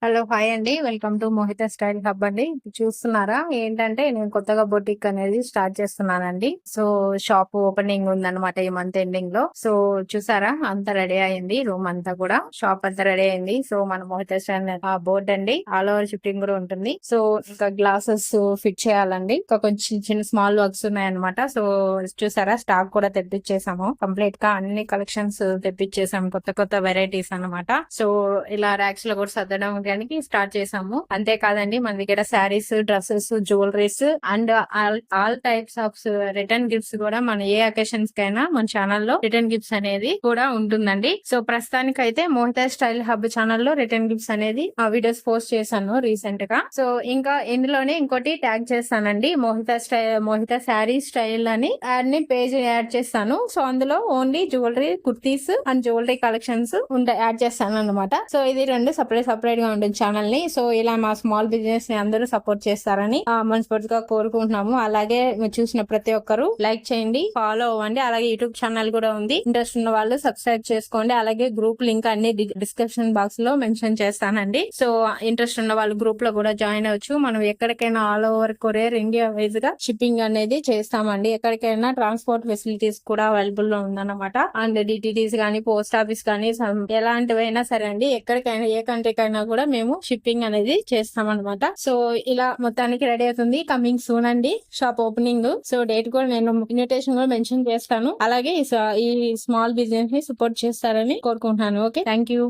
Hello! Hi అండి. Welcome to Mohita style hub అండి. చూస్తున్నారా? ఏంటంటే నేను కొత్తగా బొటిక్ అనేది స్టార్ట్ చేస్తున్నానండి. సో షాప్ ఓపెనింగ్ ఉందన్నమాట ఈ మంత్ ఎండింగ్ లో. సో చూసారా? అంతా రెడీ అయింది. రూమ్ అంతా కూడా షాప్ అంతా రెడీ అయింది. సో మన మోహిత స్టైల్ బోర్డ్ అండి. ఆల్ ఓవర్ షిఫ్టింగ్ కూడా ఉంటుంది. సో ఇంకా గ్లాసెస్ ఫిట్ చేయాలండి. ఇంకా కొంచెం చిన్న స్మాల్ వర్క్స్ ఉన్నాయన్నమాట. సో చూసారా? స్టాక్ కూడా తెప్పించేసాము. కంప్లీట్ గా అన్ని కలెక్షన్స్ తెప్పించేసాము. కొత్త కొత్త వెరైటీస్ అన్నమాట. సో ఇలా ర్యాక్స్ లో కూడా సర్దడం స్టార్ట్ చేసాము. అంతేకాదండి మన దగ్గర saris, dresses, jewelleries and all types of return gifts కూడా మన ఏ అకేషన్స్ కైనా మన ఛానల్లో రిటర్న్ గిఫ్ట్స్ అనేది కూడా ఉంటుందండి. సో ప్రస్తుతానికి అయితే మోహిత స్టైల్ హబ్ ఛానల్లో రిటర్న్ గిఫ్ట్స్ అనేది ఆ వీడియోస్ పోస్ట్ చేశాను రీసెంట్ గా. సో ఇంకా ఇందులోనే ఇంకోటి ట్యాగ్ చేస్తానండి, మోహిత శారీ స్టైల్ అని అన్ని పేజ్ యాడ్ చేస్తాను. సో అందులో only jewellery, kurtis and jewellery collections add చేస్తాను అనమాట. సో ఇది రెండు సపరేట్ గా ఉంటుంది ఛానల్ ని. సో ఇలా మా స్మాల్ బిజినెస్ ని అందరూ సపోర్ట్ చేస్తారని మనస్ఫూర్తిగా కోరుకుంటున్నాము. అలాగే చూసిన ప్రతి ఒక్కరు లైక్ చేయండి, ఫాలో అవ్వండి. అలాగే యూట్యూబ్ ఛానల్ కూడా ఉంది. ఇంట్రెస్ట్ ఉన్న వాళ్ళు సబ్స్క్రైబ్ చేసుకోండి. అలాగే గ్రూప్ లింక్ అన్ని డిస్క్రిప్షన్ బాక్స్ లో మెన్షన్ చేస్తానండి. సో ఇంట్రెస్ట్ ఉన్న వాళ్ళు గ్రూప్ లో కూడా జాయిన్ అవ్వచ్చు. మనం ఎక్కడికైనా all over courier India wise గా షిప్పింగ్ అనేది చేస్తామండి. ఎక్కడికైనా ట్రాన్స్పోర్ట్ ఫెసిలిటీస్ కూడా అవైలబుల్ లో ఉందన్నమాట. అండ్ డిటిడిస్ గానీ, పోస్ట్ ఆఫీస్ కానీ ఎలాంటివైనా సరే అండి, ఎక్కడికైనా ఏ కంట్రీకైనా కూడా మేము షిప్పింగ్ అనేది చేస్తాం అనమాట. సో ఇలా మొత్తానికి రెడీ అవుతుంది. కమింగ్ సూన్ అండి షాప్ ఓపెనింగ్. సో డేట్ కూడా నేను ఇన్విటేషన్ కూడా మెన్షన్ చేస్తాను. అలాగే ఈ స్మాల్ బిజినెస్ ని సపోర్ట్ చేస్తారని కోరుకుంటున్నాను. Okay, thank you.